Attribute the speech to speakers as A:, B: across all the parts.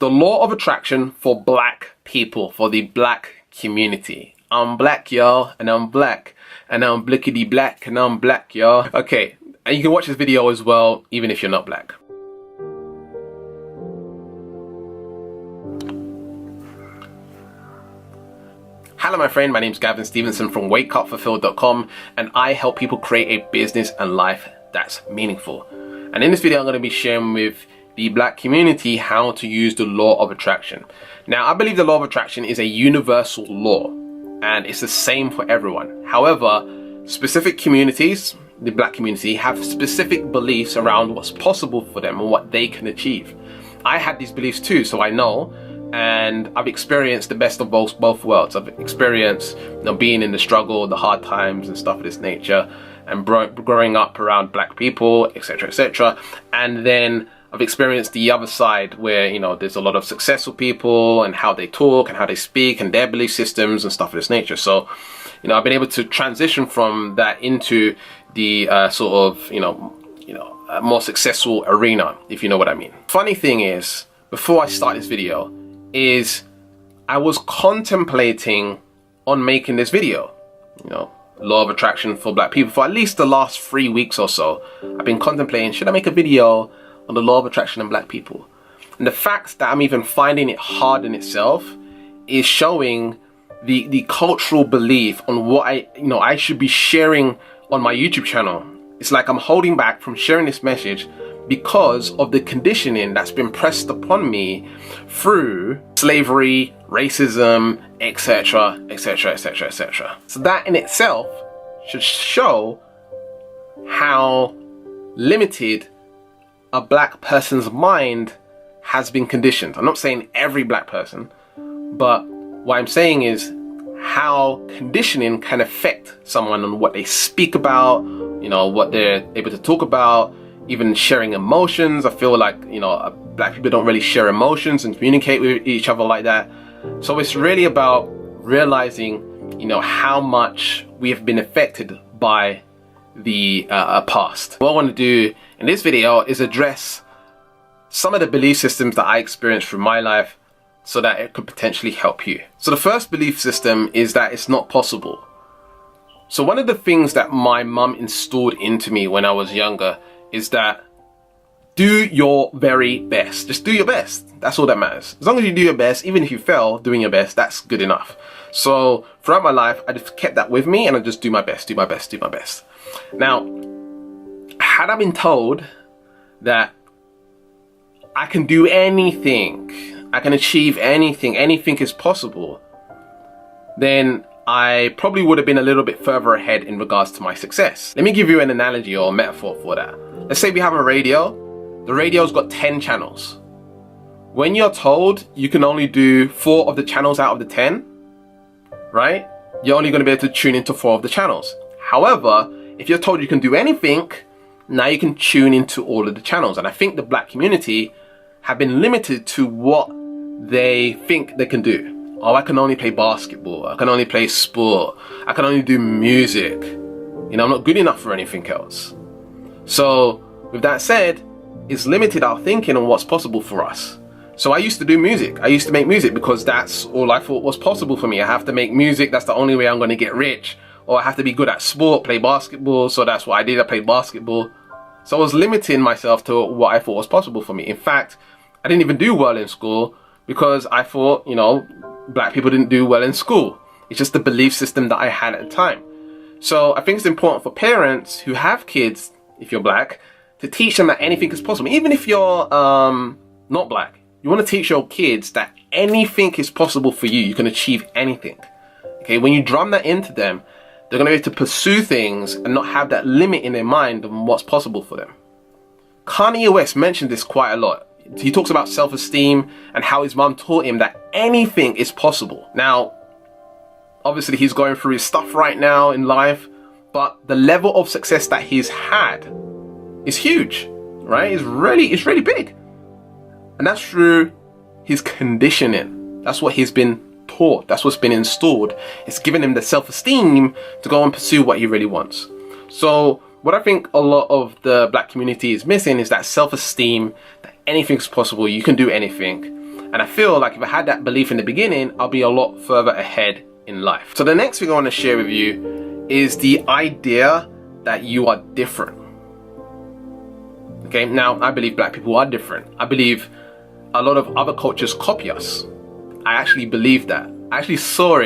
A: The law of attraction for black people, for the black community. I'm black, y'all, and I'm black, and I'm blickety black, and I'm black, y'all. Okay, and you can watch this video as well, even if you're not black. Hello my friend, my name is Gavin Stevenson from WakeUpFulfilled.com, and I help people create a business and life that's meaningful. And in this video I'm going to be sharing with the black community how to use the law of attraction. Now I believe the law of attraction is a universal law and it's the same for everyone. However, specific communities, the black community, have specific beliefs around what's possible for them and what they can achieve. I had these beliefs too, so I know. And I've experienced the best of both worlds. I've experienced, being in the struggle, the hard times and stuff of this nature, and growing up around black people, etc., etc. And then I've experienced the other side where, there's a lot of successful people and how they talk and how they speak and their belief systems and stuff of this nature. So, I've been able to transition from that into the a more successful arena, if you know what I mean. Funny thing is, before I start this video, I was contemplating on making this video, law of attraction for black people. For at least the last 3 weeks or so, I've been contemplating, should I make a video on the law of attraction and black people? And the fact that I'm even finding it hard in itself is showing the cultural belief on what I should be sharing on my YouTube channel. It's like I'm holding back from sharing this message because of the conditioning that's been pressed upon me through slavery, racism, etc., etc., etc., etc. So that in itself should show how limited a black person's mind has been conditioned. I'm not saying every black person, but what I'm saying is how conditioning can affect someone on what they speak about, what they're able to talk about, even sharing emotions. I feel like, black people don't really share emotions and communicate with each other like that. So it's really about realizing, how much we have been affected by the past. What I want to do in this video is address some of the belief systems that I experienced through my life so that it could potentially help you. So the first belief system is that it's not possible. So one of the things that my mum installed into me when I was younger is that do your very best. Just do your best. That's all that matters. As long as you do your best, even if you fail doing your best, that's good enough. So throughout my life, I just kept that with me and I just do my best, do my best, do my best. Now, had I been told that I can do anything, I can achieve anything, anything is possible, then I probably would have been a little bit further ahead in regards to my success. Let me give you an analogy or a metaphor for that. Let's say we have a radio. The radio's got 10 channels. When you're told you can only do 4 of the channels out of the 10, right? You're only going to be able to tune into 4 of the channels. However, if you're told you can do anything, now you can tune into all of the channels. And I think the black community have been limited to what they think they can do. Oh, I can only play basketball. I can only play sport. I can only do music. I'm not good enough for anything else. So with that said, it's limited our thinking on what's possible for us. So I used to do music. I used to make music because that's all I thought was possible for me. I have to make music. That's the only way I'm going to get rich. Or I have to be good at sport, play basketball. So that's what I did. I played basketball. So I was limiting myself to what I thought was possible for me. In fact, I didn't even do well in school because I thought, black people didn't do well in school. It's just the belief system that I had at the time. So I think it's important for parents who have kids, if you're black, to teach them that anything is possible. Even if you're not black, you want to teach your kids that anything is possible for you. You can achieve anything. Okay, when you drum that into them, they're going to be able to pursue things and not have that limit in their mind on what's possible for them. Kanye West mentioned this quite a lot. He talks about self-esteem and how his mom taught him that anything is possible. Now, obviously he's going through his stuff right now in life, but the level of success that he's had is huge, right? It's really big. And that's through his conditioning. That's what he's been taught. That's what's been installed. It's given him the self-esteem to go and pursue what he really wants. So what I think a lot of the black community is missing is that self-esteem, that anything's possible, you can do anything. And I feel like if I had that belief in the beginning, I'll be a lot further ahead in life. So the next thing I want to share with you is the idea that you are different. Okay, now I believe black people are different. I believe a lot of other cultures copy us. I actually believe that. I actually saw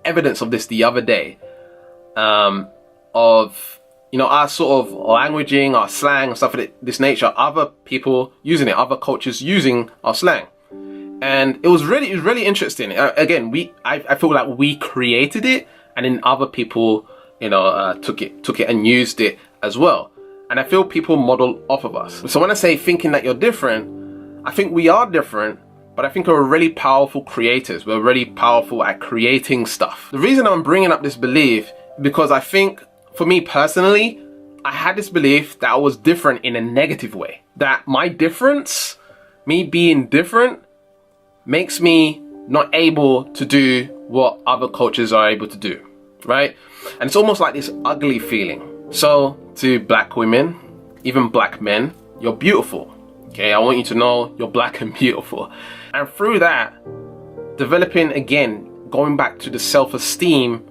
A: evidence of this the other day, of, you know, our sort of languaging, our slang and stuff of this nature, other people using it, other cultures using our slang. And it was really interesting. Again, I feel like we created it, and then other people, you know, took it and used it as well. And I feel people model off of us. So when I say thinking that you're different, I think we are different, but I think we're really powerful creators. We're really powerful at creating stuff. The reason I'm bringing up this belief is because I think, for me personally, I had this belief that I was different in a negative way. That my difference, me being different, makes me not able to do what other cultures are able to do, right? And it's almost like this ugly feeling. So to black women, even black men, you're beautiful. Okay, I want you to know you're black and beautiful. And through that, developing, again, going back to the self-esteem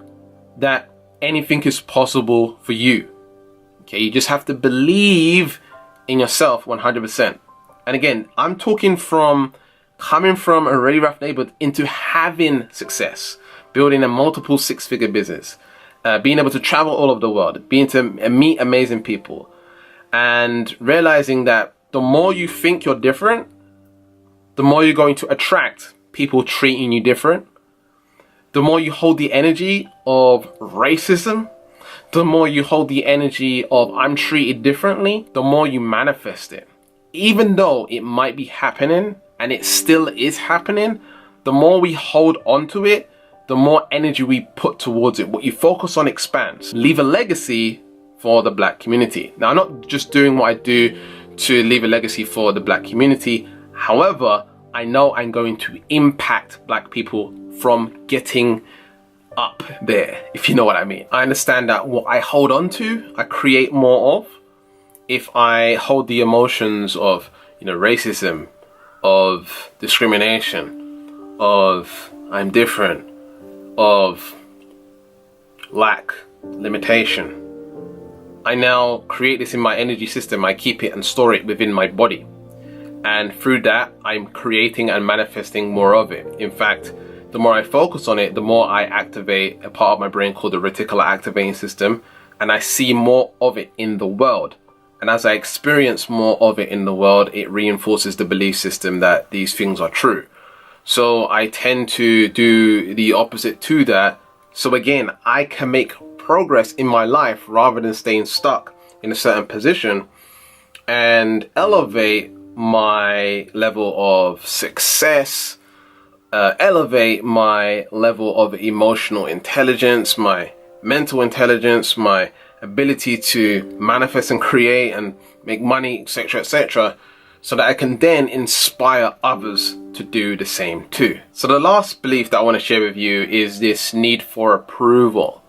A: that anything is possible for you. Okay, you just have to believe in yourself 100%. And again, I'm talking from coming from a really rough neighborhood into having success, building a multiple six-figure business, being able to travel all over the world, being to meet amazing people, and realizing that the more you think you're different, the more you're going to attract people treating you different. The more you hold the energy of racism, the more you hold the energy of I'm treated differently, the more you manifest it. Even though it might be happening, and it still is happening, the more we hold on to it, the more energy we put towards it. What you focus on expands. Leave a legacy for the black community. Now, I'm not just doing what I do to leave a legacy for the black community. However, I know I'm going to impact black people from getting up there, if you know what I mean. I understand that what I hold on to, I create more of. If I hold the emotions of, you know, racism, of discrimination, of I'm different, of lack, limitation, I now create this in my energy system. I keep it and store it within my body. And through that, I'm creating and manifesting more of it. In fact, the more I focus on it, the more I activate a part of my brain called the reticular activating system, and I see more of it in the world. And as I experience more of it in the world, it reinforces the belief system that these things are true. So I tend to do the opposite to that. So again, I can make progress in my life rather than staying stuck in a certain position, and elevate my level of success, elevate my level of emotional intelligence, my mental intelligence, my ability to manifest and create and make money, etc., so that I can then inspire others to do the same too. So the last belief that I want to share with you is this need for approval.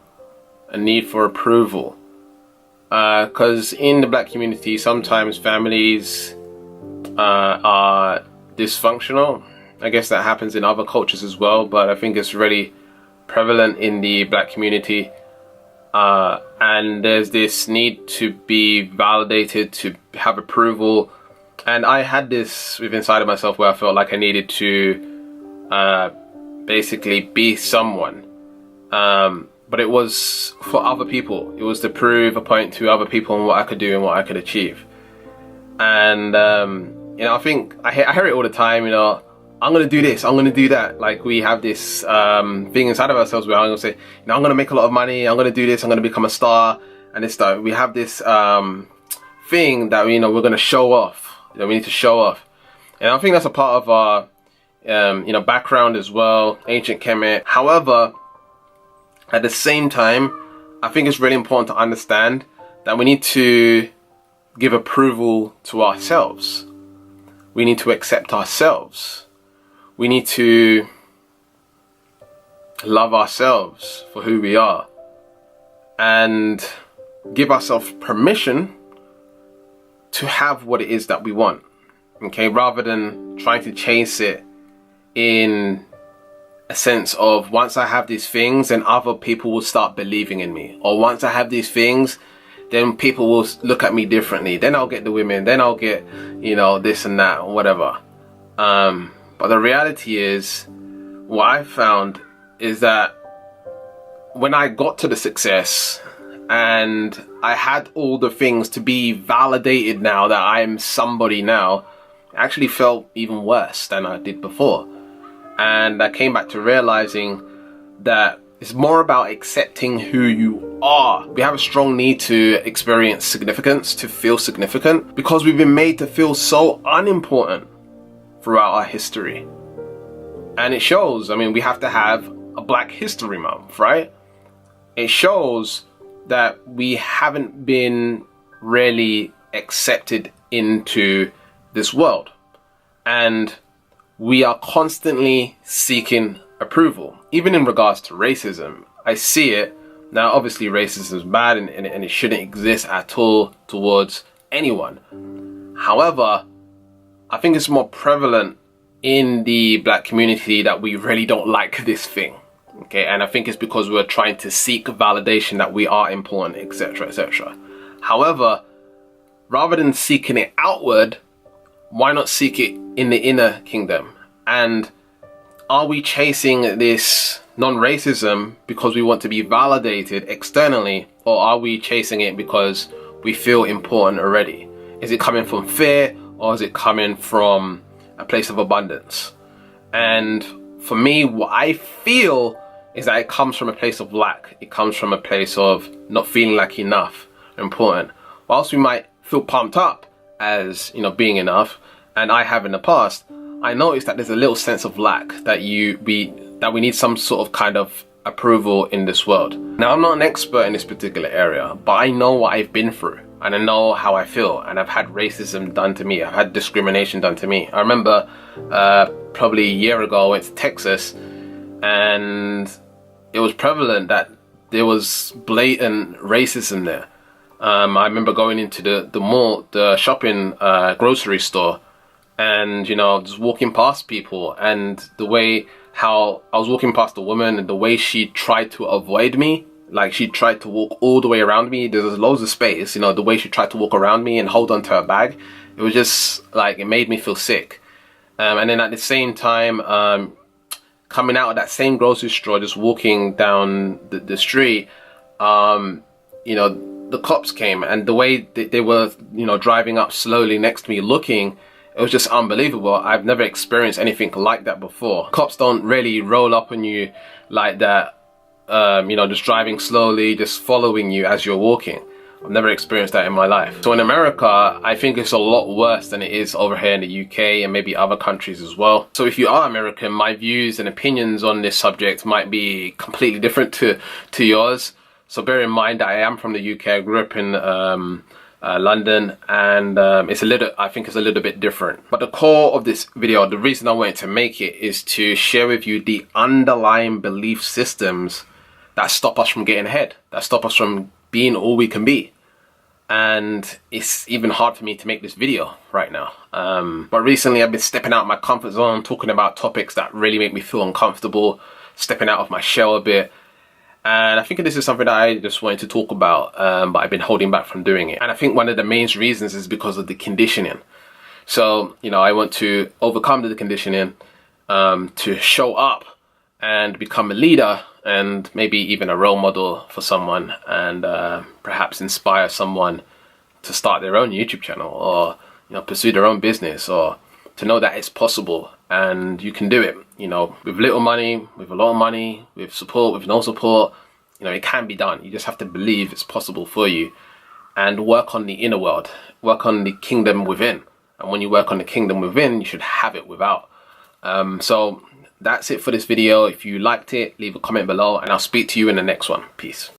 A: A need for approval. Because in the black community, sometimes families are dysfunctional. I guess that happens in other cultures as well, but I think it's really prevalent in the black community. And there's this need to be validated, to have approval. And I had this within inside of myself where I felt like I needed to basically be someone. But it was for other people. It was to prove a point to other people on what I could do and what I could achieve. And, you know, I think I hear it all the time, you know, I'm going to do this, I'm going to do that. Like we have this thing inside of ourselves where I'm going to say, you know, I'm going to make a lot of money, I'm going to do this, I'm going to become a star. And this stuff. We have this thing that, you know, we're going to show off. You know, we need to show off. And I think that's a part of our, you know, background as well, ancient Kemet. However, at the same time, I think it's really important to understand that we need to give approval to ourselves. We need to accept ourselves. We need to love ourselves for who we are and give ourselves permission to have what it is that we want. Okay, rather than trying to chase it in a sense of once I have these things, then other people will start believing in me. Or once I have these things, then people will look at me differently. Then I'll get the women, then I'll get, you know, this and that, or whatever. But the reality is, what I found is that when I got to the success and I had all the things to be validated now that I'm somebody now, it actually felt even worse than I did before. And I came back to realizing that it's more about accepting who you are. We have a strong need to experience significance, to feel significant, because we've been made to feel so unimportant throughout our history. And it shows. I mean, we have to have a Black History Month, right? It shows that we haven't been really accepted into this world. And we are constantly seeking approval, even in regards to racism. I see it. Now, obviously, racism is bad and it shouldn't exist at all towards anyone. However, I think it's more prevalent in the Black community that we really don't like this thing. Okay, and I think it's because we're trying to seek validation that we are important, etc., etc. However, rather than seeking it outward, why not seek it in the inner kingdom? And are we chasing this non-racism because we want to be validated externally, or are we chasing it because we feel important already? Is it coming from fear, or is it coming from a place of abundance? And for me, what I feel is that it comes from a place of lack. It comes from a place of not feeling like enough, important. Whilst we might feel pumped up as, you know, being enough, and I have in the past, I noticed that there's a little sense of lack that we need some sort of kind of approval in this world. Now, I'm not an expert in this particular area, but I know what I've been through, and I know how I feel, and I've had racism done to me. I've had discrimination done to me. I remember probably a year ago, I went to Texas, and it was prevalent that there was blatant racism there. I remember going into the mall, the shopping grocery store, and, you know, just walking past people, and the way how I was walking past a woman and the way she tried to avoid me, like she tried to walk all the way around me. There's loads of space, you know, the way she tried to walk around me and hold onto her bag, it was just like, it made me feel sick. And then at the same time, coming out of that same grocery store, just walking down the street, you know, the cops came, and the way they were, you know, driving up slowly next to me looking, it was just unbelievable. I've never experienced anything like that before. Cops don't really roll up on you like that, you know, just driving slowly, just following you as you're walking. I've never experienced that in my life. So in America, I think it's a lot worse than it is over here in the UK and maybe other countries as well. So if you are American, my views and opinions on this subject might be completely different to yours. So bear in mind that I am from the UK. I grew up in London, and I think it's a little bit different. But the core of this video, the reason I wanted to make it, is to share with you the underlying belief systems that stop us from getting ahead, that stop us from being all we can be. And it's even hard for me to make this video right now. But recently I've been stepping out of my comfort zone, talking about topics that really make me feel uncomfortable, stepping out of my shell a bit. And I think this is something that I just wanted to talk about, but I've been holding back from doing it. And I think one of the main reasons is because of the conditioning. So, you know, I want to overcome the conditioning, to show up and become a leader, and maybe even a role model for someone, and perhaps inspire someone to start their own YouTube channel, or, you know, pursue their own business, or to know that it's possible and you can do it, you know, with little money, with a lot of money, with support, with no support. You know, it can be done. You just have to believe it's possible for you and work on the inner world, work on the kingdom within. And when you work on the kingdom within, you should have it without. So that's it for this video. If you liked it, leave a comment below, and I'll speak to you in the next one. Peace.